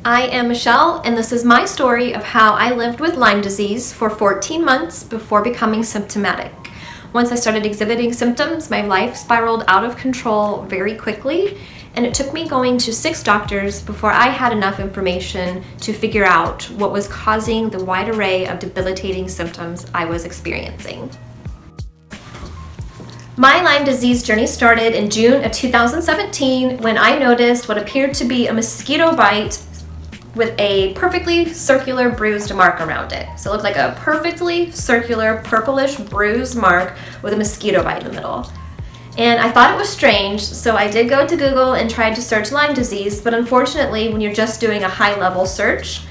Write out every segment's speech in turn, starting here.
I am Michelle, and this is my story of how I lived with Lyme disease for 14 months before becoming symptomatic. Once I started exhibiting symptoms, my life spiraled out of control very quickly, and it took me going to 6 doctors before I had enough information to figure out what was causing the wide array of debilitating symptoms I was experiencing. My Lyme disease journey started in June of 2017 when I noticed what appeared to be a mosquito bite with a perfectly circular bruised mark around it. So it looked like a perfectly circular purplish bruised mark with a mosquito bite in the middle. And I thought it was strange, so I did go to Google and tried to search Lyme disease, but unfortunately when you're just doing a high-level search,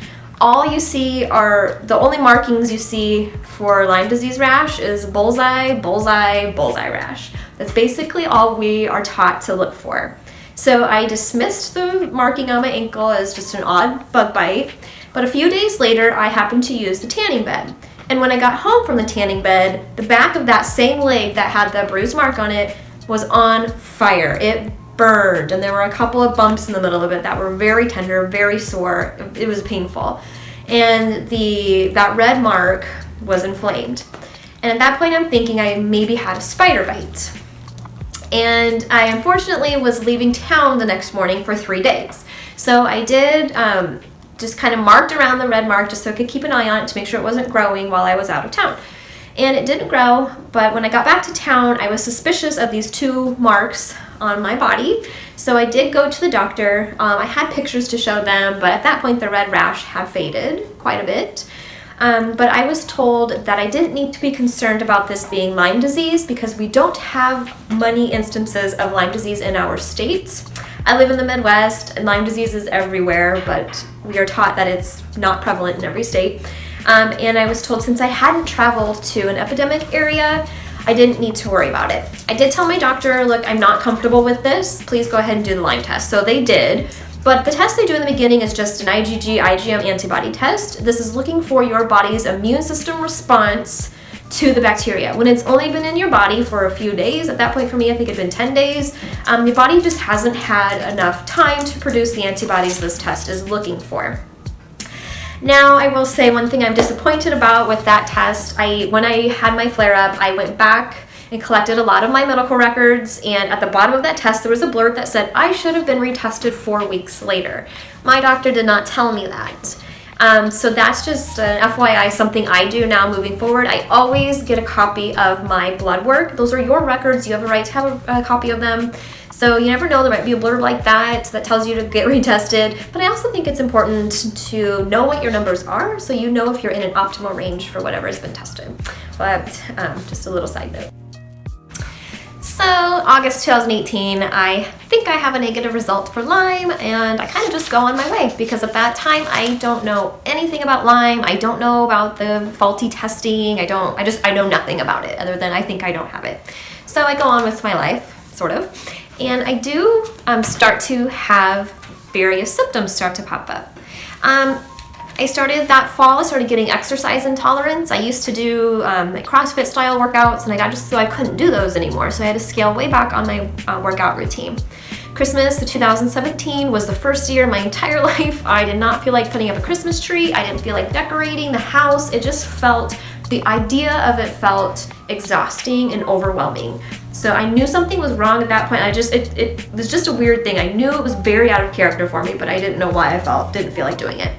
all you see are, the only markings you see for Lyme disease rash is bullseye, bullseye, bullseye rash. That's basically all we are taught to look for. So I dismissed the marking on my ankle as just an odd bug bite, but a few days later I happened to use the tanning bed. And when I got home from the tanning bed, the back of that same leg that had the bruised mark on it was on fire. It burned, and there were a couple of bumps in the middle of it that were very tender, very sore. It was painful. And that red mark was inflamed. And at that point I'm thinking I maybe had a spider bite. And I unfortunately was leaving town the next morning for 3 days. So I did just kind of marked around the red mark just so I could keep an eye on it to make sure it wasn't growing while I was out of town. And it didn't grow, but when I got back to town, I was suspicious of these 2 marks on my body. So I did go to the doctor. I had pictures to show them, but at that point the red rash had faded quite a bit. But I was told that I didn't need to be concerned about this being Lyme disease because we don't have many instances of Lyme disease in our states. I live in the Midwest, and Lyme disease is everywhere, but we are taught that it's not prevalent in every state. And I was told since I hadn't traveled to an epidemic area, I didn't need to worry about it. I did tell my doctor, look, I'm not comfortable with this. Please go ahead and do the Lyme test. So they did. But the test they do in the beginning is just an IgM antibody test. This is looking for your body's immune system response to the bacteria. When it's only been in your body for a few days, at that point for me, I think it had been 10 days, your body just hasn't had enough time to produce the antibodies this test is looking for. Now, I will say one thing I'm disappointed about with that test, when I had my flare-up, I went back and collected a lot of my medical records, and at the bottom of that test there was a blurb that said I should have been retested 4 weeks later. My doctor did not tell me that. So that's just an FYI, something I do now moving forward. I always get a copy of my blood work. Those are your records. You have a right to have a copy of them. So you never know, there might be a blurb like that that tells you to get retested. But I also think it's important to know what your numbers are so you know if you're in an optimal range for whatever has been tested. But just a little side note. So August 2018, I think I have a negative result for Lyme, and I kind of just go on my way because at that time I don't know anything about Lyme. I don't know about the faulty testing. I know nothing about it other than I think I don't have it. So I go on with my life, sort of, and I do start to have various symptoms start to pop up. I started that fall, I started getting exercise intolerance. I used to do CrossFit style workouts, and I couldn't do those anymore. So I had to scale way back on my workout routine. Christmas of 2017 was the first year in my entire life I did not feel like putting up a Christmas tree. I didn't feel like decorating the house. The idea of it felt exhausting and overwhelming. So I knew something was wrong at that point. It was just a weird thing. I knew it was very out of character for me, but I didn't know why didn't feel like doing it.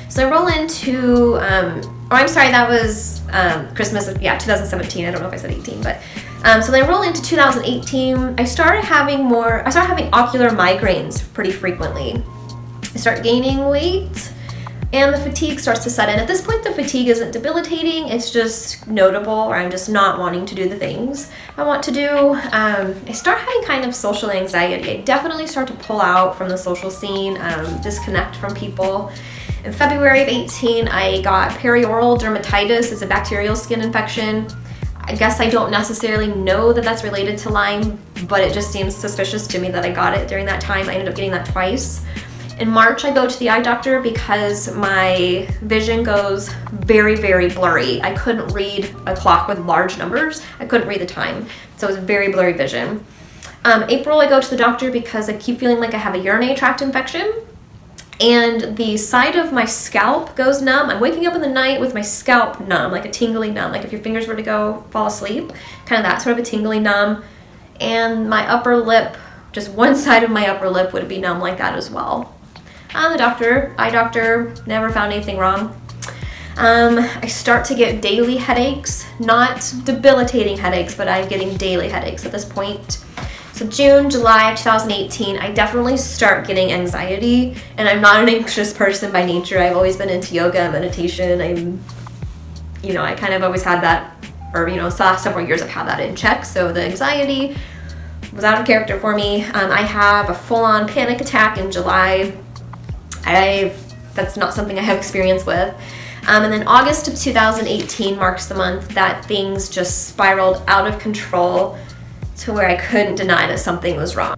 So I roll into, that was Christmas of, 2017. I don't know if I said 18, but, so then I roll into 2018. I started having ocular migraines pretty frequently. I start gaining weight, and the fatigue starts to set in. At this point, the fatigue isn't debilitating. It's just notable, or I'm just not wanting to do the things I want to do. I start having kind of social anxiety. I definitely start to pull out from the social scene, disconnect from people. In February of 18, I got perioral dermatitis. It's a bacterial skin infection. I guess I don't necessarily know that that's related to Lyme, but it just seems suspicious to me that I got it during that time. I ended up getting that twice. In March, I go to the eye doctor because my vision goes very, very blurry. I couldn't read a clock with large numbers. I couldn't read the time, so it was very blurry vision. April, I go to the doctor because I keep feeling like I have a urinary tract infection. and the side of my scalp goes numb. I'm waking up in the night with my scalp numb, like a tingly numb, like if your fingers were to go fall asleep, kind of that sort of a tingly numb. And my upper lip, just one side of my upper lip would be numb like that as well. The eye doctor, never found anything wrong. I start to get daily headaches, not debilitating headaches, but I'm getting daily headaches at this point. So June, July of 2018, I definitely start getting anxiety, and I'm not an anxious person by nature. I've always been into yoga and meditation. I kind of always had that, or last several years I've had that in check. So the anxiety was out of character for me. I have a full-on panic attack in July. That's not something I have experience with. And then August of 2018 marks the month that things just spiraled out of control to where I couldn't deny that something was wrong.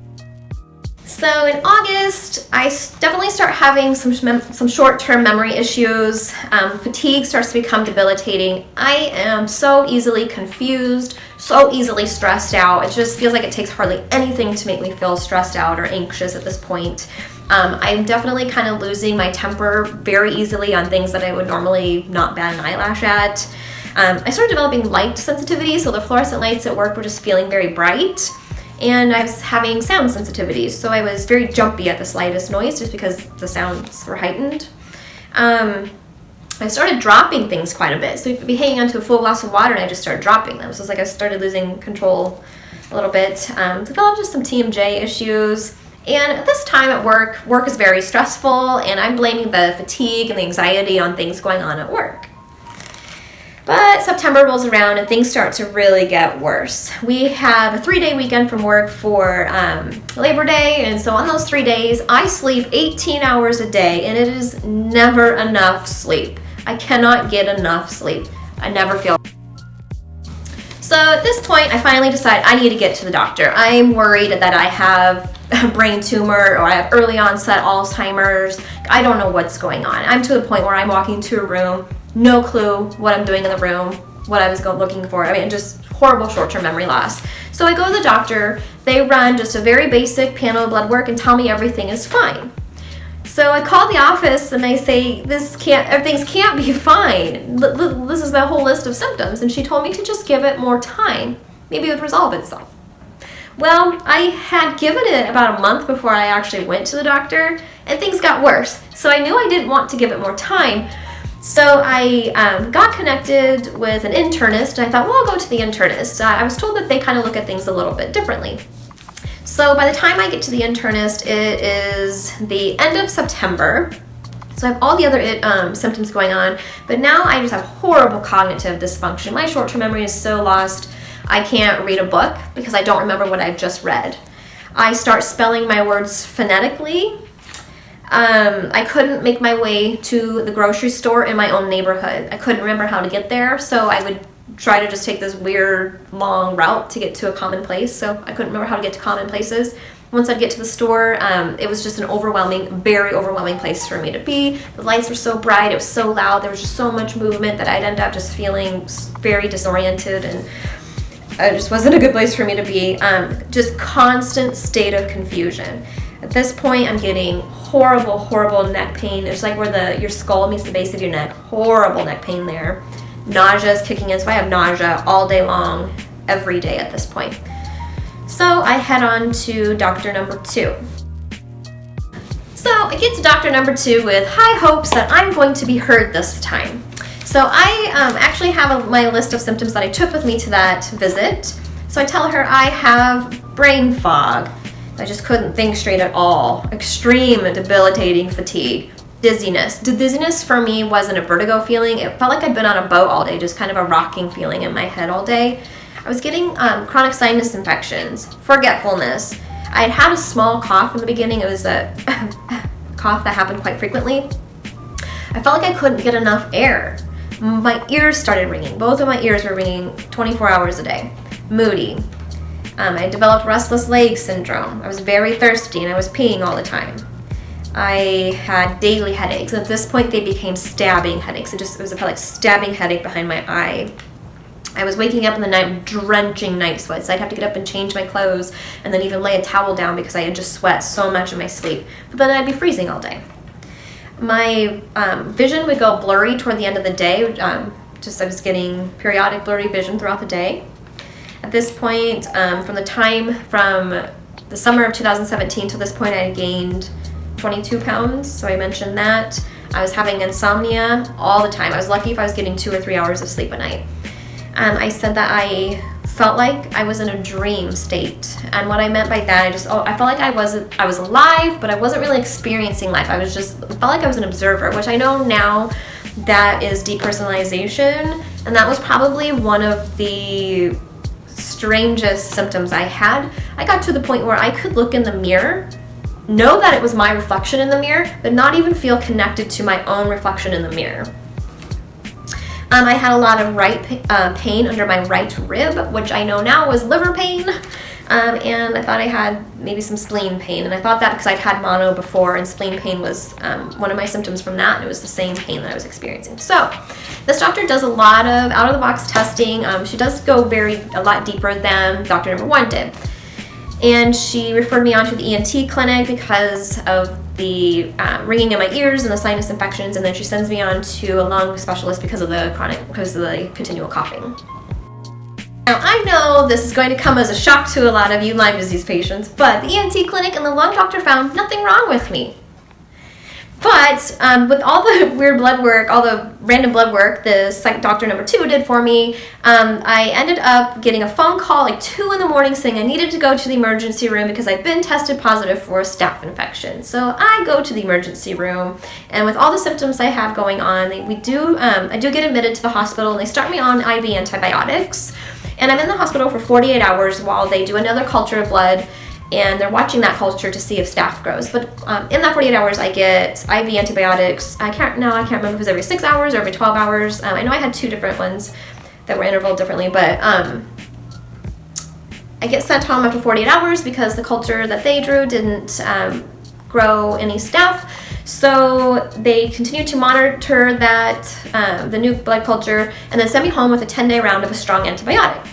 So in August, I definitely start having some short-term memory issues. Fatigue starts to become debilitating. I am so easily confused, so easily stressed out. It just feels like it takes hardly anything to make me feel stressed out or anxious at this point. I'm definitely kind of losing my temper very easily on things that I would normally not bat an eyelash at. I started developing light sensitivity, so the fluorescent lights at work were just feeling very bright. And I was having sound sensitivities, so I was very jumpy at the slightest noise just because the sounds were heightened. I started dropping things quite a bit, so you'd be hanging onto a full glass of water and I just started dropping them. So it's like I started losing control a little bit. Developed just some TMJ issues. And at this time at work is very stressful, and I'm blaming the fatigue and the anxiety on things going on at work. But September rolls around and things start to really get worse. We have a 3-day weekend from work for Labor Day, and so on those 3 days, I sleep 18 hours a day, and it is never enough sleep. I cannot get enough sleep. I never feel. So at this point, I finally decide I need to get to the doctor. I'm worried that I have a brain tumor or I have early onset Alzheimer's. I don't know what's going on. I'm to the point where I'm walking to a room, no clue what I'm doing in the room, what I was looking for. Just horrible short-term memory loss. So I go to the doctor. They run just a very basic panel of blood work and tell me everything is fine. So I call the office and I say, everything can't be fine. This is my whole list of symptoms. And she told me to just give it more time. Maybe it would resolve itself. Well, I had given it about a month before I actually went to the doctor, and things got worse. So I knew I didn't want to give it more time. So I got connected with an internist, and I thought, well, I'll go to the internist. I was told that they kind of look at things a little bit differently. So by the time I get to the internist, it is the end of September. So I have all the other symptoms going on, but now I just have horrible cognitive dysfunction. My short-term memory is so lost. I can't read a book because I don't remember what I've just read. I start spelling my words phonetically. I couldn't make my way to the grocery store in my own neighborhood. I couldn't remember how to get there, so I would try to just take this weird long route to get to a common place. So I couldn't remember how to get to common places. Once I'd get to the store, it was just an very overwhelming place for me to be. The lights were so bright, it was so loud, there was just so much movement that I'd end up just feeling very disoriented, and it just wasn't a good place for me to be. Just constant state of confusion. At this point, I'm getting horrible neck pain. It's like where your skull meets the base of your neck. Horrible neck pain there. Nausea is kicking in, so I have nausea all day long, every day at this point. So I head on to doctor number 2. So I get to doctor number 2 with high hopes that I'm going to be heard this time. So I actually have my list of symptoms that I took with me to that visit. So I tell her I have brain fog. I just couldn't think straight at all. Extreme debilitating fatigue. Dizziness. The dizziness for me wasn't a vertigo feeling. It felt like I'd been on a boat all day, just kind of a rocking feeling in my head all day. I was getting chronic sinus infections, forgetfulness. I had had a small cough in the beginning. It was a cough that happened quite frequently. I felt like I couldn't get enough air. My ears started ringing. Both of my ears were ringing 24 hours a day. Moody. I developed restless leg syndrome. I was very thirsty and I was peeing all the time. I had daily headaches. At this point, they became stabbing headaches. It was a like stabbing headache behind my eye. I was waking up in the night with drenching night sweats. I'd have to get up and change my clothes and then even lay a towel down because I had just sweat so much in my sleep. But then I'd be freezing all day. My vision would go blurry toward the end of the day. I was getting periodic blurry vision throughout the day. At this point, from the summer of 2017 to this point, I had gained 22 pounds, so I mentioned that. I was having insomnia all the time. I was lucky if I was getting 2 or 3 hours of sleep a night. I said that I felt like I was in a dream state, and what I meant by that, I felt like I was alive, but I wasn't really experiencing life. I felt like I was an observer, which I know now that is depersonalization, and that was probably one of the strangest symptoms I had. I got to the point where I could look in the mirror, know that it was my reflection in the mirror, but not even feel connected to my own reflection in the mirror. I had a lot of pain under my right rib, which I know now was liver pain, and I thought I had maybe some spleen pain, and I thought that because I'd had mono before, and spleen pain was one of my symptoms from that, and it was the same pain that I was experiencing. So this doctor does a lot of out-of-the-box testing. She does go a lot deeper than Dr. Number 1 did. And she referred me on to the ENT clinic because of the ringing in my ears and the sinus infections, and then she sends me on to a lung specialist because of the continual coughing. Now, I know this is going to come as a shock to a lot of you Lyme disease patients, but the ENT clinic and the lung doctor found nothing wrong with me. But with all the weird blood work, all the random blood work the psych doctor number 2 did for me, I ended up getting a phone call like 2 in the morning saying I needed to go to the emergency room because I'd been tested positive for a staph infection. So I go to the emergency room, and with all the symptoms I have going on, I do get admitted to the hospital, and they start me on IV antibiotics. And I'm in the hospital for 48 hours while they do another culture of blood, and they're watching that culture to see if staph grows. But in that 48 hours, I get IV antibiotics. I can't remember if it was every 6 hours or every 12 hours. I know I had 2 different ones that were intervaled differently, but I get sent home after 48 hours because the culture that they drew didn't grow any staph. So they continue to monitor that, the new blood culture, and then send me home with a 10-day round of a strong antibiotic.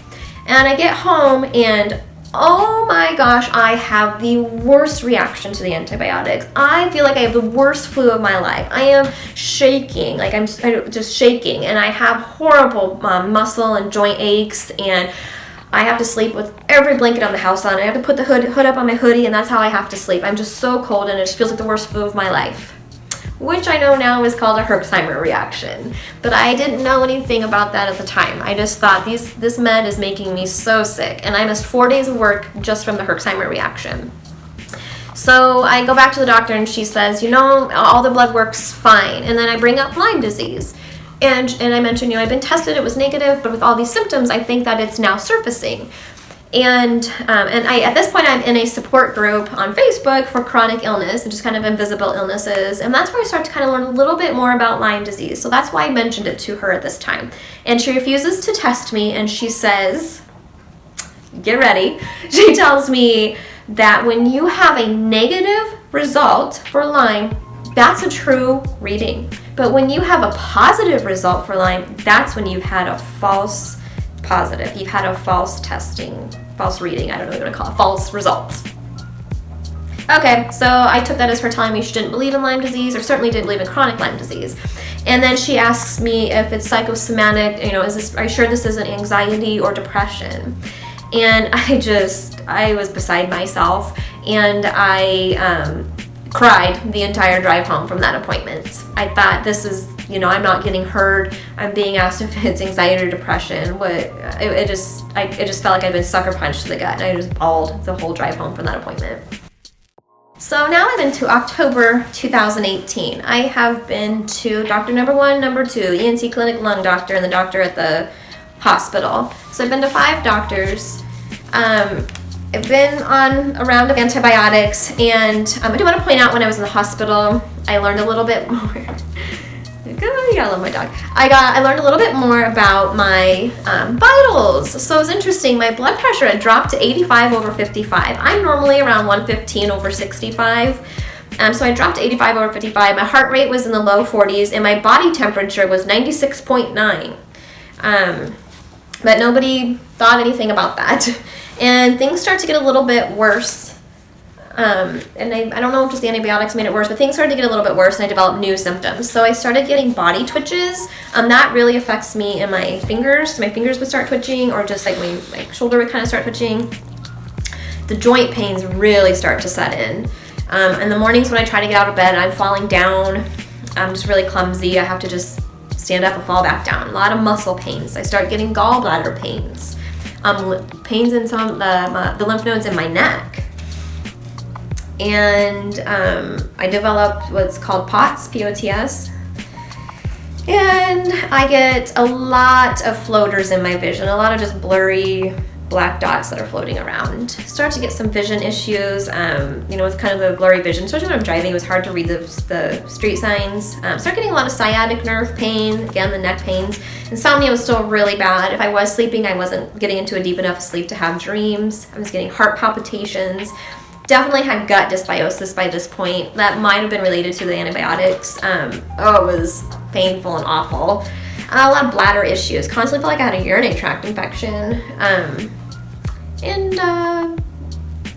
And I get home, and oh my gosh, I have the worst reaction to the antibiotics. I feel like I have the worst flu of my life. I am shaking, I'm just shaking, and I have horrible muscle and joint aches, and I have to sleep with every blanket on the house on. I have to put the hood up on my hoodie, and that's how I have to sleep. I'm just so cold, and it just feels like the worst flu of my life, which I know now is called a Herxheimer reaction. But I didn't know anything about that at the time. I just thought this med is making me so sick, and I missed 4 days of work just from the Herxheimer reaction. So I go back to the doctor, and she says, all the blood work's fine. And then I bring up Lyme disease. And I mentioned, I've been tested, it was negative, but with all these symptoms, I think that it's now surfacing. And at this point, I'm in a support group on Facebook for chronic illness and just kind of invisible illnesses. And that's where I start to kind of learn a little bit more about Lyme disease. So that's why I mentioned it to her at this time. And she refuses to test me, and she says, get ready. She tells me that when you have a negative result for Lyme, that's a true reading. But when you have a positive result for Lyme, that's when you've had a false positive. You've had a false reading, I don't know what you want to call it, false results. Okay, so I took that as her telling me she didn't believe in Lyme disease, or certainly didn't believe in chronic Lyme disease. And then she asks me if it's psychosomatic, are you sure this isn't anxiety or depression? And I was beside myself, and I cried the entire drive home from that appointment. I thought, this is, I'm not getting heard. I'm being asked if it's anxiety or depression. It just felt like I'd been sucker punched to the gut, and I just bawled the whole drive home from that appointment. So now I'm into October 2018. I have been to Dr. Number 1, Number 2, ENT clinic, lung doctor, and the doctor at the hospital. So I've been to 5 doctors. I've been on a round of antibiotics, and I do want to point out, when I was in the hospital, I learned a little bit more. You gotta love my dog. I learned a little bit more about my vitals. So it was interesting. My blood pressure had dropped to 85/55. I'm normally around 115/65. So I dropped to 85/55. My heart rate was in the low 40s, and my body temperature was 96.9. But nobody thought anything about that. And things start to get a little bit worse And I don't know if just the antibiotics made it worse, but things started to get a little bit worse and I developed new symptoms. So I started getting body twitches. That really affects me in my fingers. My fingers would start twitching, or just like my shoulder would kind of start twitching. The joint pains really start to set in. In the mornings when I try to get out of bed, I'm falling down. I'm just really clumsy. I have to just stand up and fall back down. A lot of muscle pains. I start getting gallbladder pains. Pains in some of the lymph nodes in my neck. And I developed what's called POTS, P-O-T-S. And I get a lot of floaters in my vision, a lot of just blurry black dots that are floating around. Start to get some vision issues, with kind of the blurry vision, especially when I'm driving. It was hard to read the street signs. Start getting a lot of sciatic nerve pain, again, the neck pains. Insomnia was still really bad. If I was sleeping, I wasn't getting into a deep enough sleep to have dreams. I was getting heart palpitations. Definitely had gut dysbiosis by this point. That might have been related to the antibiotics. It was painful and awful. A lot of bladder issues. Constantly felt like I had a urinary tract infection.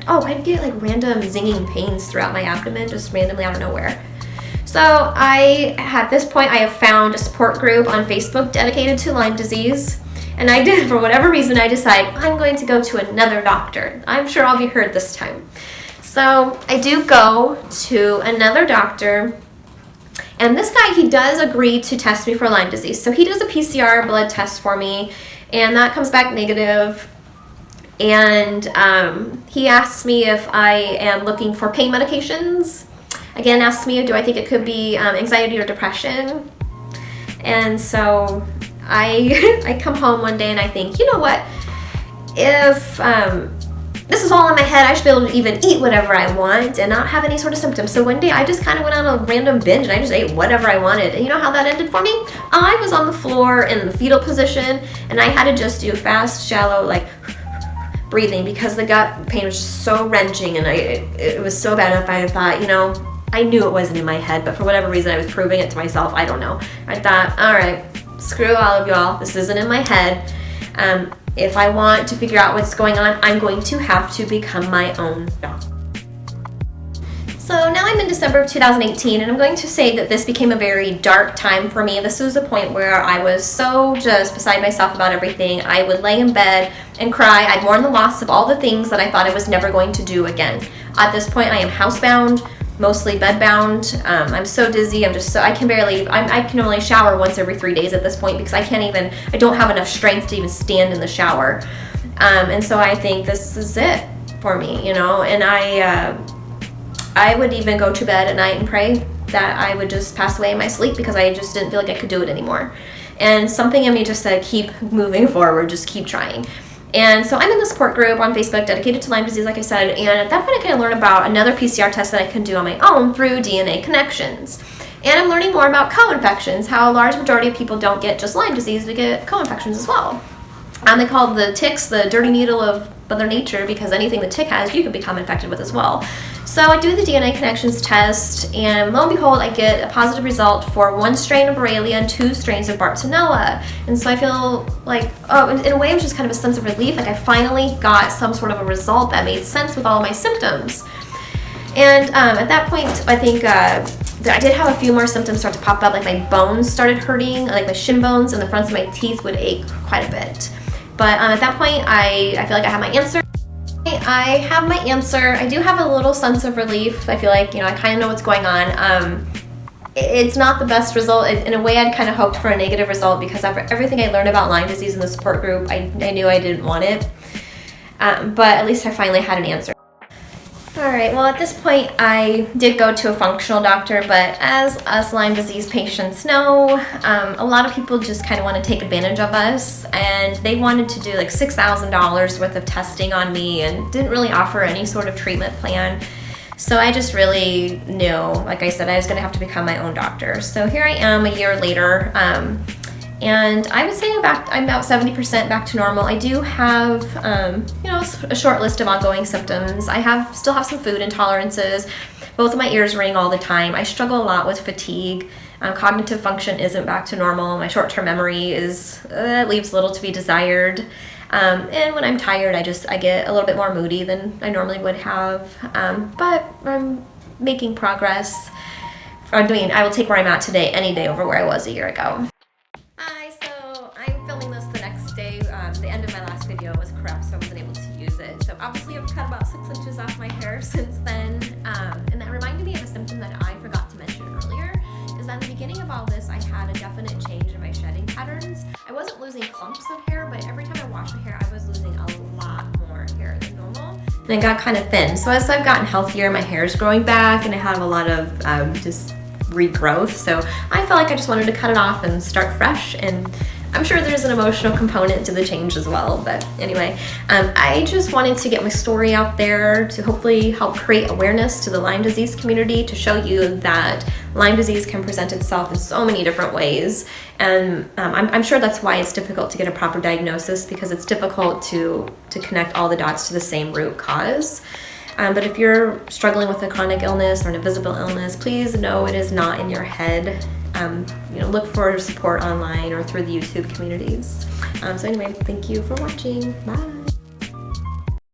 I'd get like random zinging pains throughout my abdomen, just randomly out of nowhere. So at this point, I have found a support group on Facebook dedicated to Lyme disease. And I did, for whatever reason, I decided I'm going to go to another doctor. I'm sure I'll be heard this time. So I do go to another doctor. And this guy, he does agree to test me for Lyme disease. So he does a PCR blood test for me, and that comes back negative. And he asks me if I am looking for pain medications. Again, asks me, do I think it could be anxiety or depression? And so I come home one day and I think, you know what? If this is all in my head, I should be able to even eat whatever I want and not have any sort of symptoms. So one day I just kind of went on a random binge and I just ate whatever I wanted. And you know how that ended for me? I was on the floor in the fetal position and I had to just do fast, shallow, like breathing because the gut pain was just so wrenching and it was so bad. If I thought, I knew it wasn't in my head, but for whatever reason I was proving it to myself. I don't know. I thought, all right, screw all of y'all. This isn't in my head. If I want to figure out what's going on, I'm going to have to become my own doctor. So now I'm in December of 2018, and I'm going to say that this became a very dark time for me. This was a point where I was so just beside myself about everything. I would lay in bed and cry. I'd mourn the loss of all the things that I thought I was never going to do again. At this point, I am housebound, mostly bedbound. I'm so dizzy. I can only shower once every 3 days at this point because I don't have enough strength to even stand in the shower. And so I think this is it for me, and I would even go to bed at night and pray that I would just pass away in my sleep because I just didn't feel like I could do it anymore. And something in me just said, keep moving forward, just keep trying. And so I'm in the support group on Facebook dedicated to Lyme disease, like I said, and at that point I kind of learned about another PCR test that I can do on my own through DNA connections. And I'm learning more about co-infections, how a large majority of people don't get just Lyme disease, they get co-infections as well. And they call the ticks the dirty needle of Mother Nature because anything the tick has, you can become infected with as well. So I do the DNA connections test, and lo and behold, I get a positive result for 1 strain of Borrelia and 2 strains of Bartonella. And so I feel like, in a way, it was just kind of a sense of relief. Like I finally got some sort of a result that made sense with all of my symptoms. And at that point, I think I did have a few more symptoms start to pop up. Like my bones started hurting, like my shin bones and the fronts of my teeth would ache quite a bit. But at that point, I feel like I have my answer. I have my answer. I do have a little sense of relief. I feel like, I kind of know what's going on. It's not the best result. In a way, I'd kind of hoped for a negative result because after everything I learned about Lyme disease in the support group, I knew I didn't want it. But at least I finally had an answer. All right, well, at this point, I did go to a functional doctor, but as us Lyme disease patients know, a lot of people just kind of want to take advantage of us, and they wanted to do like $6,000 worth of testing on me and didn't really offer any sort of treatment plan. So I just really knew, like I said, I was going to have to become my own doctor. So here I am a year later, and I would say I'm about 70% back to normal. I do have, a short list of ongoing symptoms. I still have some food intolerances. Both of my ears ring all the time. I struggle a lot with fatigue. Cognitive function isn't back to normal. My short-term memory leaves little to be desired. And when I'm tired, I get a little bit more moody than I normally would have. But I'm making progress. I will take where I'm at today any day over where I was a year ago. Hi, so I'm filming this the next day. The end of my last video was corrupt, so I wasn't able to use it. So obviously I've cut about 6 inches off my hair since then. And that reminded me of a symptom that I forgot to mention earlier, is that in the beginning of all this, I had a definite change in my shedding patterns. I wasn't losing clumps of hair, but every time I washed my hair, I was losing a lot more hair than normal. And it got kind of thin. So as I've gotten healthier, my hair is growing back and I have a lot of just regrowth. So I felt like I just wanted to cut it off and start fresh. And I'm sure there's an emotional component to the change as well. But anyway, I just wanted to get my story out there to hopefully help create awareness to the Lyme disease community, to show you that Lyme disease can present itself in so many different ways. And I'm sure that's why it's difficult to get a proper diagnosis, because it's difficult to connect all the dots to the same root cause. But if you're struggling with a chronic illness or an invisible illness, please know it is not in your head. Look for support online or through the YouTube communities. So anyway, thank you for watching. Bye.